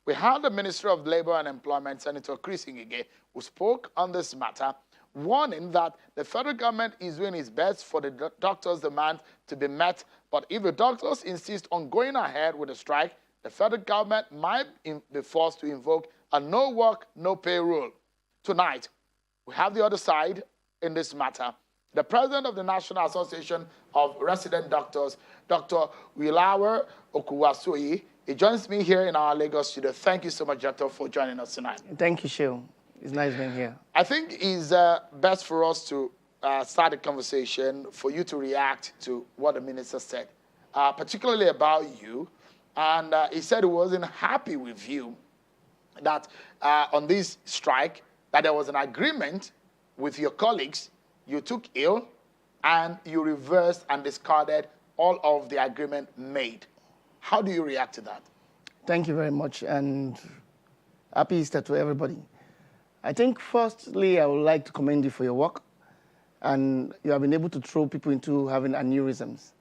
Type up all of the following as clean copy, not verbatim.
We had the Ministry of Labor and Employment, Senator Ngige, who spoke on this matter, warning that the federal government is doing its best for the doctors' demand to be met, but if the doctors insist on going ahead with the strike, the federal government might be forced to invoke a no work, no pay rule. Tonight, we have the other side in this matter. The president of the National Association of Resident Doctors, Dr. Wilawa Okuwasoyi, he joins me here in our Lagos studio. Thank you so much, Doctor, for joining us tonight. Thank you, Shil. It's nice being here. I think it's best for us to start a conversation for you to react to what the minister said, particularly about you. And he said he wasn't happy with you that on this strike, that there was an agreement with your colleagues, you took ill, and you reversed and discarded all of the agreement made. How do you react to that? Thank you very much, and happy Easter to everybody. I think, firstly, I would like to commend you for your work, and you have been able to throw people into having aneurysms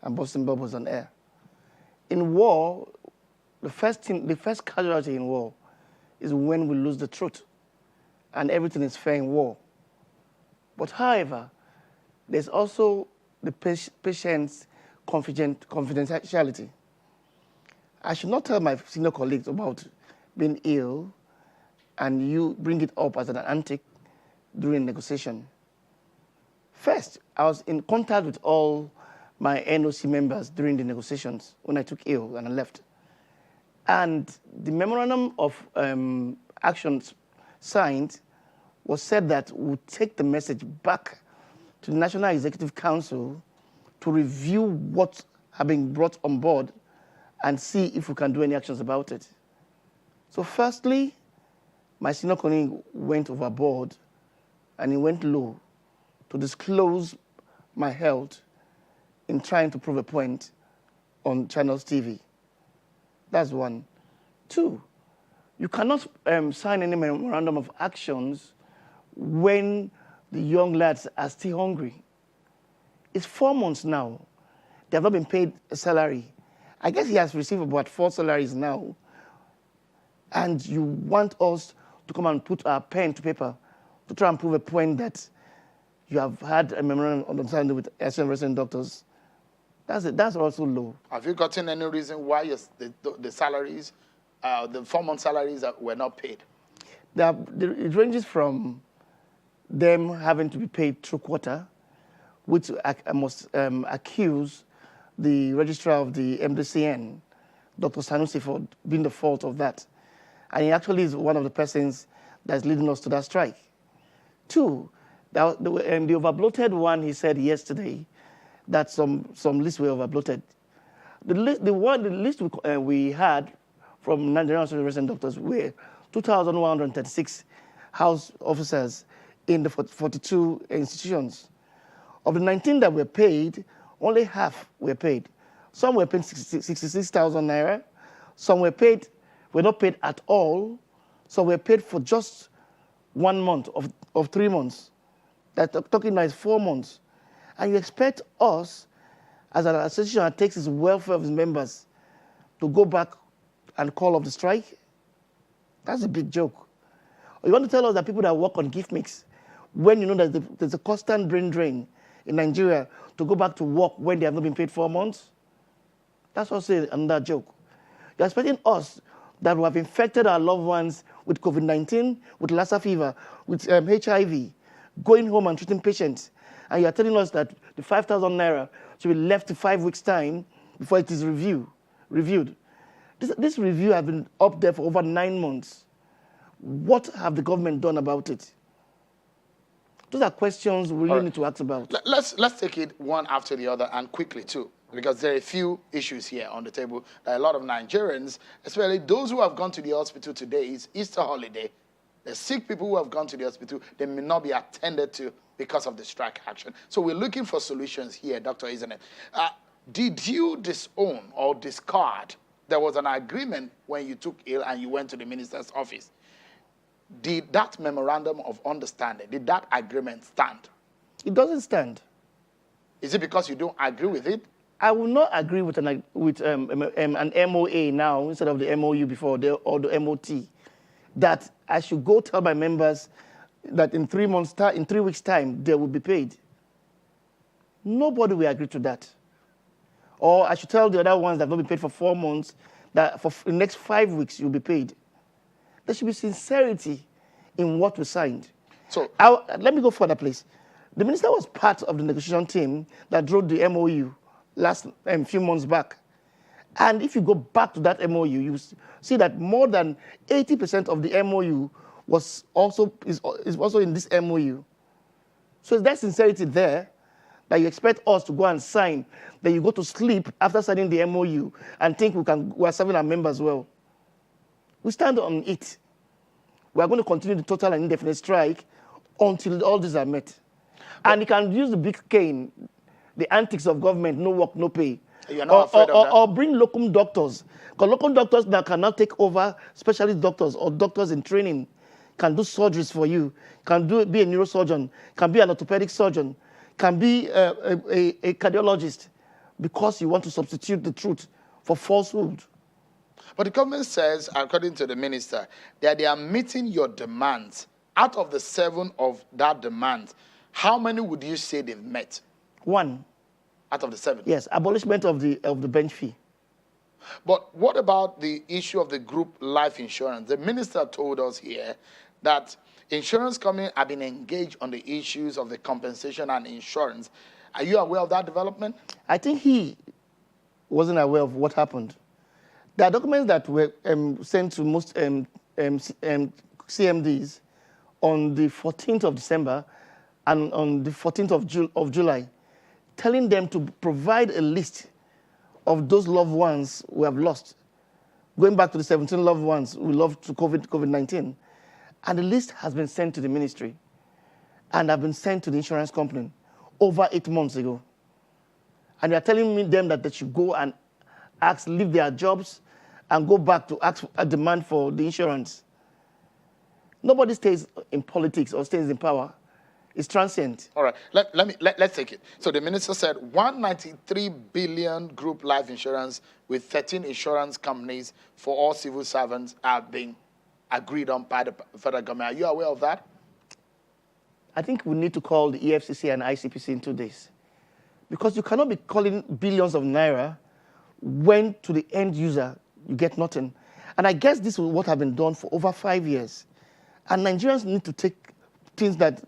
and busting bubbles on air. In war, the first casualty in war is when we lose the truth, and everything is fair in war. But however, there's also the patient's confidentiality. I should not tell my senior colleagues about being ill and you bring it up as an antic during negotiation. First, I was in contact with all my NOC members during the negotiations when I took ill and I left. And the memorandum of actions signed was said that we'll take the message back to the National Executive Council to review what have been brought on board and see if we can do any actions about it. So firstly, my senior colleague went overboard and he went low to disclose my health in trying to prove a point on Channels TV. That's one. Two, you cannot sign any memorandum of actions when the young lads are still hungry. It's 4 months now. They have not been paid a salary. I guess he has received about 4 salaries now. And you want us to come and put our pen to paper to try and prove a point that you have had a memorandum of understanding with resident doctors. That's also low. Have you gotten any reason why the salaries, the 4-month salaries were not paid? It ranges from them having to be paid through quarter, which I must accuse the registrar of the MDCN, Dr. Sanusi, for being the fault of that. And he actually is one of the persons that's leading us to that strike. Two, the overbloated one, he said yesterday that some lists were overbloated. The list we had from Nigerian Association of Resident Doctors were 2,136 house officers in the 42 institutions. Of the 19 that were paid, only half were paid. Some were paid 66,000 naira. Some were not paid at all. Some were paid for just 1 month of 3 months. That's talking now is 4 months. And you expect us, as an association that takes its welfare of its members, to go back and call off the strike? That's a big joke. Or you want to tell us that people that work on gift mix, when you know that there's a constant brain drain in Nigeria to go back to work when they have not been paid 4 months? That's also another joke. You're expecting us that we have infected our loved ones with COVID-19, with Lassa fever, with HIV, going home and treating patients, and you're telling us that the 5,000 naira should be left to 5 weeks' time before it is reviewed. This review has been up there for over 9 months. What have the government done about it? Those are questions we really need to ask about. Let's take it one after the other and quickly too, because there are a few issues here on the table that a lot of Nigerians, especially those who have gone to the hospital today, it's Easter holiday. The sick people who have gone to the hospital, they may not be attended to because of the strike action. So we're looking for solutions here, Doctor, isn't it? Did you disown or discard? There was an agreement when you took ill and you went to the minister's office. Did that memorandum of understanding, did that agreement stand? It doesn't stand. Is it because you don't agree with it? I will not agree with an MOA now instead of the MOU before, or the MOT, that I should go tell my members that in 3 weeks' time, they will be paid. Nobody will agree to that. Or I should tell the other ones that have not been paid for 4 months that for the next 5 weeks, you'll be paid. There should be sincerity in what we signed. So let me go further, please. The minister was part of the negotiation team that drove the MOU last few months back. And if you go back to that MOU, you see that more than 80% of the MOU is also in this MOU. So is there sincerity there that you expect us to go and sign, that you go to sleep after signing the MOU and think we are serving our members well? We stand on it. We are going to continue the total and indefinite strike until all these are met. And you can use the big cane, the antics of government, no work, no pay. You're not afraid of that? Or bring locum doctors. Because locum doctors now cannot take over specialist doctors or doctors in training, can do surgeries for you, can be a neurosurgeon, can be an orthopedic surgeon, can be a cardiologist, because you want to substitute the truth for falsehood. But the government says, according to the minister, that they are meeting your demands. Out of the 7 of that demand, how many would you say they've met? 1. Out of the 7? Yes, abolishment of the bench fee. But what about the issue of the group life insurance? The minister told us here that insurance companies have been engaged on the issues of the compensation and insurance. Are you aware of that development? I think he wasn't aware of what happened. There are documents that were sent to most CMDs on the 14th of December and on the 14th of July, telling them to provide a list of those loved ones we have lost, going back to the 17 loved ones we lost to COVID-19. And the list has been sent to the ministry and have been sent to the insurance company over 8 months ago. And they are telling them that they should go and leave their jobs and go back to ask a demand for the insurance. Nobody stays in politics or stays in power. It's transient. All right, let's take it. So the minister said 193 billion group life insurance with 13 insurance companies for all civil servants are being agreed on by the federal government. Are you aware of that? I think we need to call the EFCC and ICPC in 2 days. Because you cannot be calling billions of naira when to the end user you get nothing. And I guess this is what has been done for over 5 years. And Nigerians need to take things that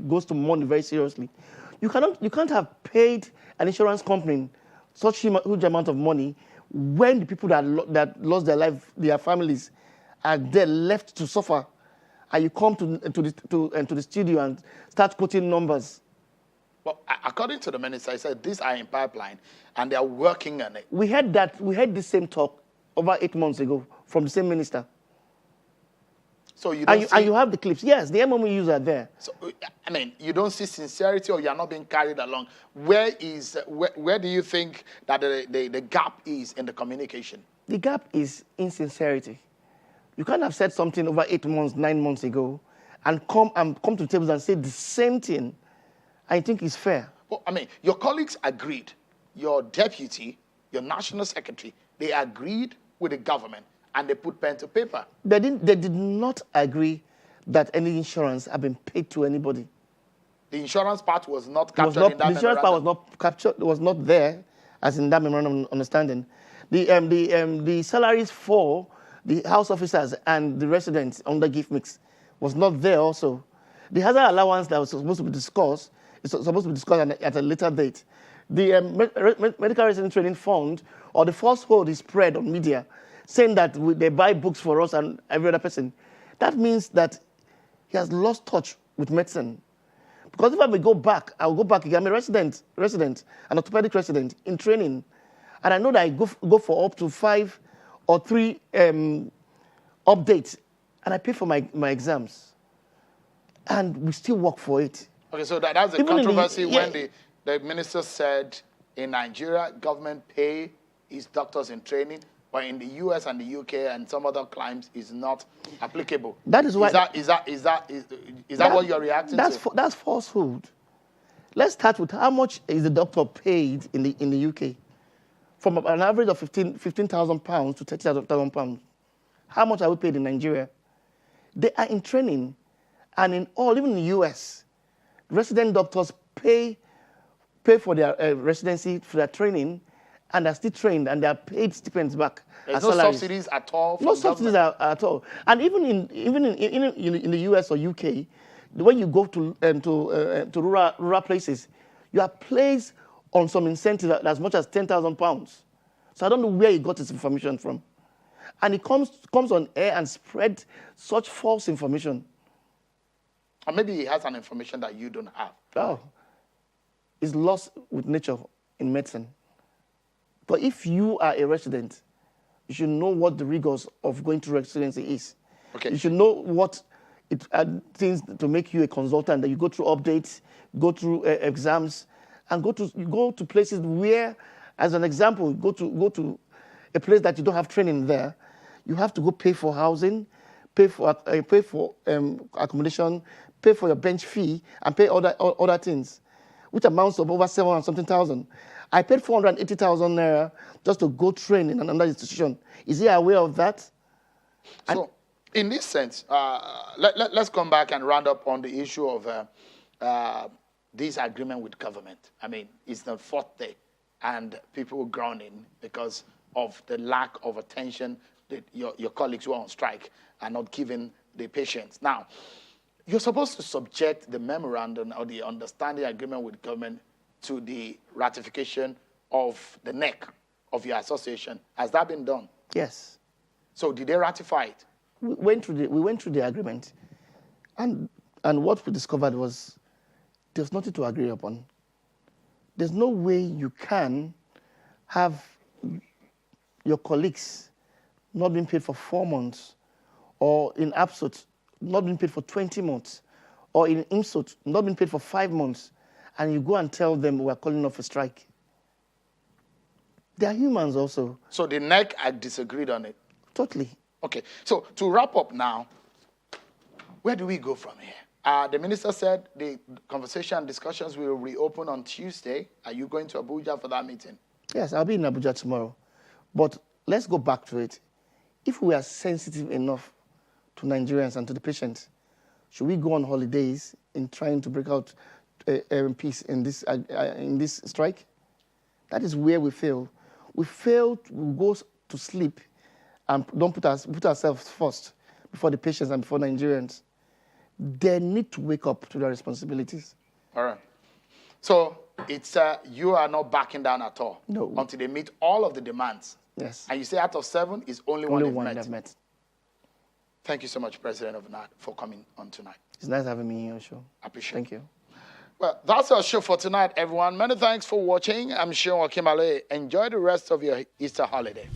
goes to money very seriously. You can't have paid an insurance company such a huge amount of money when the people that lost their life, their families, are there left to suffer, and you come to the studio and start quoting numbers. Well, according to the minister, he said these are in pipeline and they are working on it. We heard the same talk over 8 months ago from the same minister. So you don't and you have the clips. Yes, the MMUs are there. So, I mean, you don't see sincerity, or you are not being carried along. Where do you think that the gap is in the communication? The gap is insincerity. You can't have said something over 8 months, 9 months ago, and come to tables and say the same thing. I think it's fair. Well, I mean, your colleagues agreed. Your deputy, your national secretary, they agreed with the government and they put pen to paper. They did not agree that any insurance had been paid to anybody. The insurance part was not captured in that memorandum. The insurance part was not captured, was not there as in that memorandum of understanding. The salaries for the house officers and the residents under gift mix was not there also. The hazard allowance that was supposed to be discussed is supposed to be discussed at a later date. The medical resident training fund, or the falsehood is spread on media, saying that they buy books for us and every other person. That means that he has lost touch with medicine. Because if I will go back, I'll go back again. I'm a resident, an orthopedic resident in training. And I know that I go for up to 5 or 3 updates, and I pay for my exams. And we still work for it. Okay, so that's a controversy when the minister said in Nigeria, government pay its doctors in training, but in the US and the UK and some other climes is not applicable. That is why. Is that what you're reacting to? That's falsehood. Let's start with how much is the doctor paid in the UK? From an average of 15,000 pounds to 30,000 pounds. How much are we paid in Nigeria? They are in training, and even in the US, resident doctors pay for their residency, for their training, and are still trained, and they are paid stipends back. There's no subsidies at all. No subsidies at all. And even in the US or UK, when you go to rural places, you are placed on some incentive as much as 10,000 pounds. So I don't know where he got his information from. And he comes on air and spread such false information. Or maybe he has an information that you don't have. Oh, it's lost with nature in medicine. But if you are a resident, you should know what the rigors of going to residency is. Okay. You should know what things to make you a consultant, that you go through updates, go through exams, and go to places where, as an example, go to a place that you don't have training there. You have to go pay for housing, pay for accommodation, pay for your bench fee, and pay other things, which amounts to over 700,000. I paid 480,000 naira just to go train in another institution. Is he aware of that? So, in this sense, let's come back and round up on the issue of this agreement with government. I mean, it's the fourth day, and people are grounding because of the lack of attention that your colleagues who are on strike are not giving the patients. Now, you're supposed to subject the memorandum or the understanding agreement with government to the ratification of the neck of your association. Has that been done? Yes. So did they ratify it? We went through the agreement, and what we discovered was there's nothing to agree upon. There's no way you can have your colleagues not being paid for 4 months, or in absolute not being paid for 20 months, or in IMSOT not being paid for 5 months, and you go and tell them we're calling off a strike. They are humans also. So the NEC had disagreed on it? Totally. Okay, so to wrap up now, where do we go from here? The minister said the conversation and discussions will reopen on Tuesday. Are you going to Abuja for that meeting? Yes, I'll be in Abuja tomorrow. But let's go back to it. If we are sensitive enough to Nigerians and to the patients, should we go on holidays in trying to break out peace in this strike? That is where we fail. We fail to go to sleep and don't put ourselves first before the patients and before Nigerians. They need to wake up to their responsibilities. All right. So it's you are not backing down at all. No. Until they meet all of the demands. Yes. And you say out of 7 is only one they've met. Thank you so much, President of NARD, for coming on tonight. It's nice having me on your show. Appreciate it. Thank you. Well, that's our show for tonight, everyone. Many thanks for watching. I'm Sean Okimale. Enjoy the rest of your Easter holiday.